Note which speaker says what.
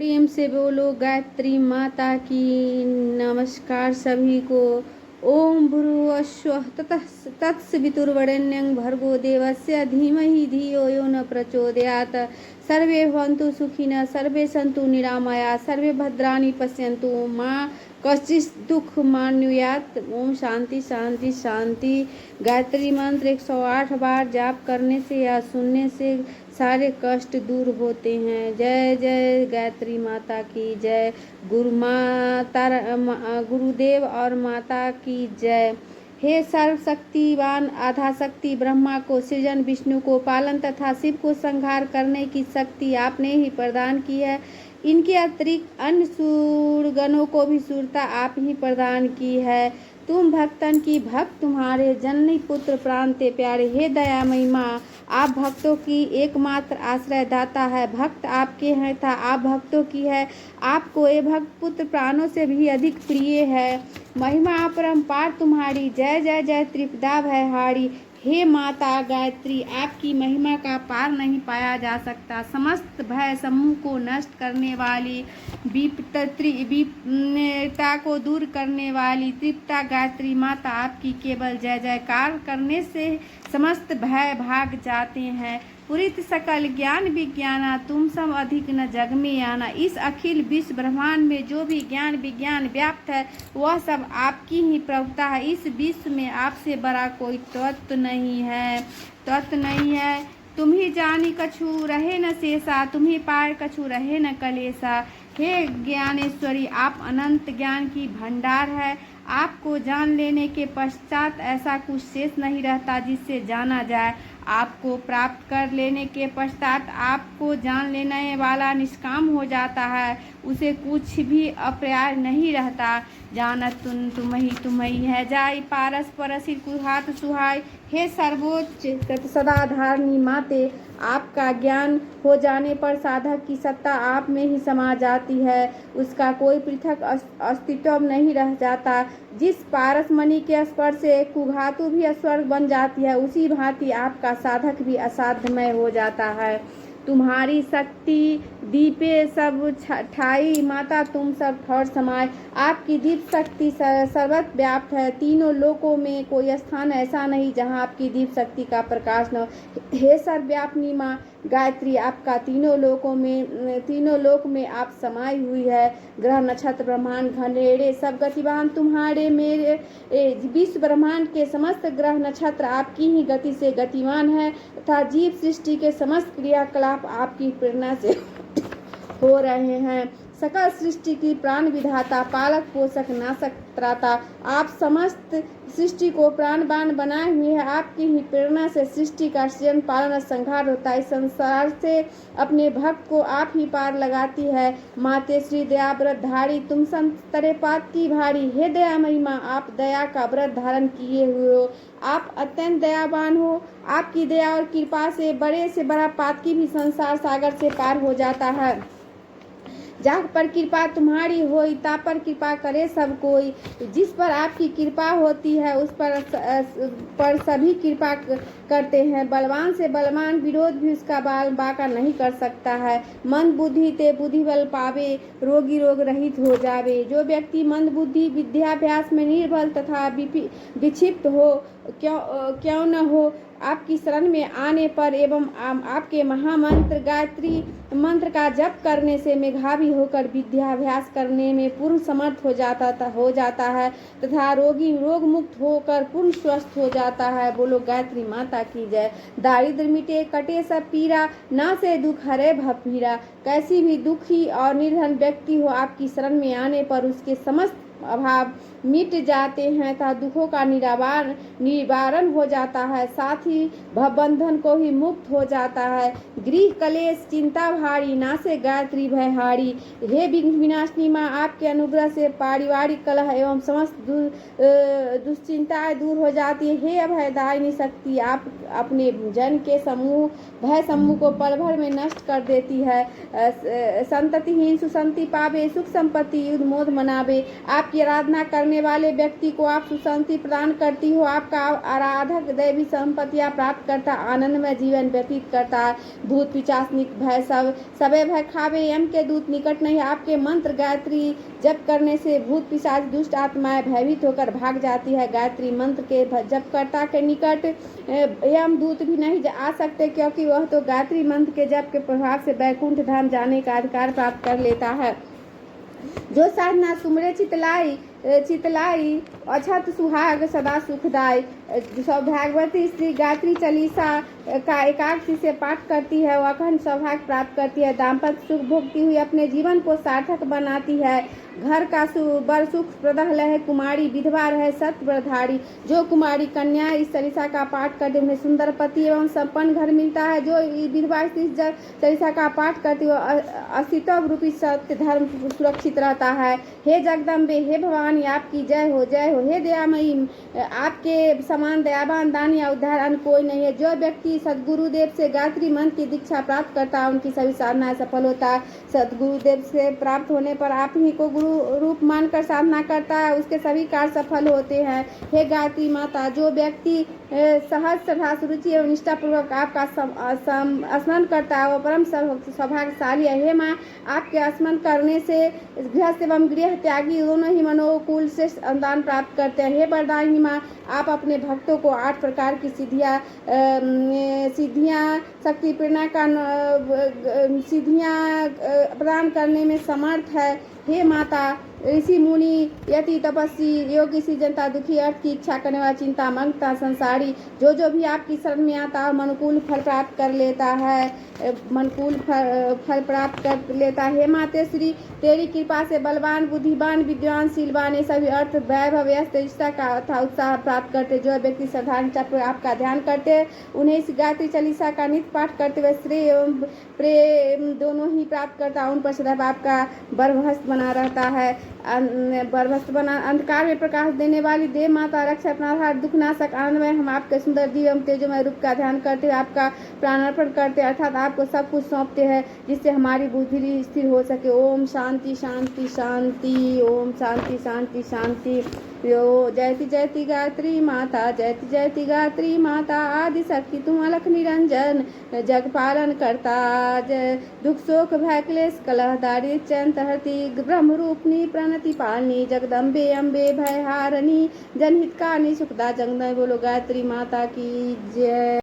Speaker 1: प्रेम से बोलो गायत्री माता की। नमस्कार सभी को। ओम भूर्भुवस्सुः तत्सवितुर्वरेण्यं भर्गो देवस्य धीमहि धियो यो न प्रचोदयात्। सर्वे भवन्तु सुखिनः, सर्वे सन्तु निरामया, सर्वे भद्राणि पश्यन्तु मा कश्चित् दुःखमाप्नुयात्। ओम शांति शांति शांति। गायत्री मंत्र 108 बार जाप करने से या सुनने से सारे कष्ट दूर होते हैं। जय जय गायत्री माता की जय। गुरुदेव और माता की जय। हे सर्वशक्तिवान आधा शक्ति ब्रह्मा को सृजन, विष्णु को पालन तथा शिव को संहार करने की शक्ति आपने ही प्रदान की है। इनके अतिरिक्त अन्य सूरगणों को भी सूरता आप ही प्रदान की है। तुम भक्तन की भक्त, तुम्हारे जननी पुत्र प्राण ते प्यारे। हे दयामयी माँ, आप भक्तों की एकमात्र आश्रय दाता है। भक्त आपके हैं था आप भक्तों की है। आपको ये भक्त पुत्र प्राणों से भी अधिक प्रिय है। महिमा अपरंपार तुम्हारी। जय जय जय त्रिपदा भयहारी। हे माता गायत्री, आपकी महिमा का पार नहीं पाया जा सकता। समस्त भय समूह को नष्ट करने वाली, विपत्ता को दूर करने वाली त्रिपदा गायत्री माता, आपकी केवल जय जयकार करने से समस्त भय भाग जाते हैं। पुरित सकल ज्ञान विज्ञाना, तुम सब अधिक न जग में आना। इस अखिल विश्व ब्रह्मांड में जो भी ज्ञान विज्ञान व्याप्त है वह सब आपकी ही प्रभुता है। इस विश्व में आपसे बड़ा कोई तत्व नहीं है। तुम ही जानी कछु रहे न शेषा, तुम ही पार कछु रहे न कलेसा। हे ज्ञानेश्वरी, आप अनंत ज्ञान की भंडार है। आपको जान लेने के पश्चात ऐसा कुछ शेष नहीं रहता जिससे जाना जाए। आपको प्राप्त कर लेने के पश्चात आपको जान लेने वाला निष्काम हो जाता है, उसे कुछ भी अप्राय नहीं रहता। जानत तुम्ही है जाई, पारस परसिर कुहात सुहाय। हे सर्वोच्च सदाधारणी माते, आपका ज्ञान हो जाने पर साधक की सत्ता आप में ही समा जाती है, उसका कोई पृथक अस्तित्व नहीं रह जाता। जिस पारस मणि के स्पर्श से कुघातु भी स्वर्ग बन जाती है, उसी भांति आपका साधक भी असाध्यमय हो जाता है। तुम्हारी शक्ति दीपे सब ठाई, माता तुम सब ठौर समाये। आपकी दीप शक्ति सर्वत्र व्याप्त है। तीनों लोकों में कोई स्थान ऐसा नहीं जहां आपकी दीप शक्ति का प्रकाश न हो। हे सर्वव्यापिनी माँ गायत्री, आपका तीनों लोक में आप समाई हुई है। ग्रह नक्षत्र ब्रह्मांड घनेरे सब गतिवान तुम्हारे। मेरे विश्व ब्रह्मांड के समस्त ग्रह नक्षत्र आपकी ही गति से गतिमान है तथा जीव सृष्टि के समस्त क्रियाकलाप आपकी प्रेरणा से हो रहे हैं। सकल सृष्टि की प्राण विधाता, पालक पोषक नाशक त्राता, आप समस्त सृष्टि को प्राणवान बनाए हुए हैं। आपकी ही प्रेरणा से सृष्टि का सृजन पालन संहार होता है। इस संसार से अपने भक्त को आप ही पार लगाती है। माते श्री दया व्रत धारी, तुम संतरे पात की भारी। हे दयामयी माँ, आप दया का व्रत धारण किए हुए हो। आप अत्यंत दयावान हो। आपकी दया और कृपा से बड़े से बड़ा पातकी भी संसार सागर से पार हो जाता है। जाग पर कृपा तुम्हारी होई, ता पर कृपा करे सब कोई। जिस पर आपकी कृपा होती है उस पर सभी कृपा करते हैं। बलवान से बलवान विरोध भी उसका बाका नहीं कर सकता है। मंद बुद्धि ते बुद्धि बल पावे, रोगी रोग रहित हो जावे। जो व्यक्ति मंद बुद्धि विद्याभ्यास में निर्बल तथा विक्षिप्त हो क्यों न हो, आपकी शरण में आने पर एवं आपके महामंत्र गायत्री मंत्र का जप करने से मेधावी होकर विद्याभ्यास करने में पूर्ण समर्थ हो जाता है तथा रोगी रोग मुक्त होकर पूर्ण स्वस्थ हो जाता है। बोलो गायत्री माता की जय। दारिद्र मिटे कटे सब पीरा, ना से दुख हरे भपीरा। कैसी भी दुखी और निर्धन व्यक्ति हो, आपकी शरण में आने पर उसके समस्त अभाव मिट जाते हैं तथा दुखों का निवारण हो जाता है। साथ ही भवबंधन को ही मुक्त हो जाता है। गृह कलेश चिंता भारी, नासे गायत्री भयहारी। हे विघ्न विनाशिनी माँ, आपके अनुग्रह से पारिवारिक कलह एवं समस्त दुश्चिंताएं दूर हो जाती है। हे अभयदायिनी शक्ति, आप अपने जन के भय समूह को पल भर में नष्ट कर देती है। संततिहीन सुसंति पावे, सुख संपत्ति युद्ध मोद मनावे। आप आपकी आराधना करने वाले व्यक्ति को आप सुशांति प्रदान करती हो। आपका आराधक दैवी संपत्तियां प्राप्त करता, आनंदमय जीवन व्यतीत करता है। भूत पिशाच भय सबे भय खावे, यम के दूत निकट नहीं। आपके मंत्र गायत्री जप करने से भूत पिशाच दुष्ट आत्माएं भयभीत होकर भाग जाती है। गायत्री मंत्र के जपकर्ता के निकट यम दूत भी नहीं आ सकते, क्योंकि वह तो गायत्री मंत्र के जप के प्रभाव से वैकुंठ धाम जाने का अधिकार प्राप्त कर लेता है। जो साधना सुमरे चितलाई अछत सुहाग सदा सुखदाई। सौभाग्यवती स्त्री गायत्री चालीसा का एकादशी से पाठ करती है, वह अखंड सौभाग्य प्राप्त करती है। दाम्पत्य सुख भोगती हुई अपने जीवन को सार्थक बनाती है। घर का बर सुख प्रदह है, कुमारी विधवा रहे सत्व्रधारी। जो कुमारी कन्या इस चालीसा का पाठ करते उन्हें सुंदर पति एवं संपन्न घर मिलता है। जो विधवा इस चालीसा का पाठ करती है अस्तित्व रूपी सत्य धर्म सुरक्षित रहता है। हे जगदम्बे, हे भवानी, आपकी जय हो जय हो। हे दयामयी, आपके समान दयावान दान या उद्धार अन्य कोई नहीं है। जो व्यक्ति सदगुरुदेव से गायत्री मंत्र की दीक्षा प्राप्त करता है उनकी सभी साधनाएं सफल होता है। सदगुरुदेव से प्राप्त होने पर आप ही को गुरु रूप मानकर साधना करता है, उसके सभी कार्य सफल होते हैं। हे गायत्री माता, जो व्यक्ति सहज श्रद्धा सुरुचि एवं निष्ठा पूर्वक आपका स्मरण करता है वो परम सौभाग्यशाली है। हे माँ, आपके स्मरण करने से गृहस्थ एवं गृह त्यागी दोनों ही मनोकुल से अनुदान प्राप्त करते हैं। हे वरदायिनी माँ, आप अपने भक्तों को 8 प्रकार की सिद्धियां शक्ति प्रेरणा का सिद्धियां प्रदान करने में समर्थ है। हे माता, ऋषि मुनि यति तपस्वी योगी सी जनता दुखी अर्थ की इच्छा करने वाला चिंता मंगता संसारी जो भी आपकी शरण में आता है अनुकूल फल प्राप्त कर लेता है, मनकूल फल प्राप्त कर लेता है। हे माते श्री, तेरी कृपा से बलवान बुद्धिमान विद्वान शीलवान ये सभी अर्थ वैभव निष्ठा का था उत्साह प्राप्त करते। जो व्यक्ति साधारण आपका ध्यान करते उन्हें इस गायत्री चालीसा का नित्य पाठ करते हुए श्रेय एवं प्रेम दोनों ही प्राप्त करता, उन पर सदैव आपका बरभस्त बना रहता है। बरभस्त बना अंधकार में प्रकाश देने वाली देव माता, रक्षा प्राणहार दुखनाशक आनंदमय, हम आपके सुंदर दिव्य एवं तेजोमय रूप का ध्यान करते हुए आपका प्राणार्पण करते, अर्थात आपको सब कुछ सौंपते हैं जिससे हमारी बुद्धि स्थिर हो सके। ओम शांति शांति शांति, ओम शांति शांति शांति। जयति जयति गायत्री माता, जयति जयति गायत्री माता, आदि शक्ति तुम अलख निरंजन, जग पालन करता, दुख शोक भय क्लेश कलह दारिद्र्य चैन हरती, ब्रह्म रूपनी प्रणति पालनी, जगदम्बे अम्बे भय हारनी, जनहितकारनी सुखदा जगदम्बे। बोलो गायत्री माता की जय।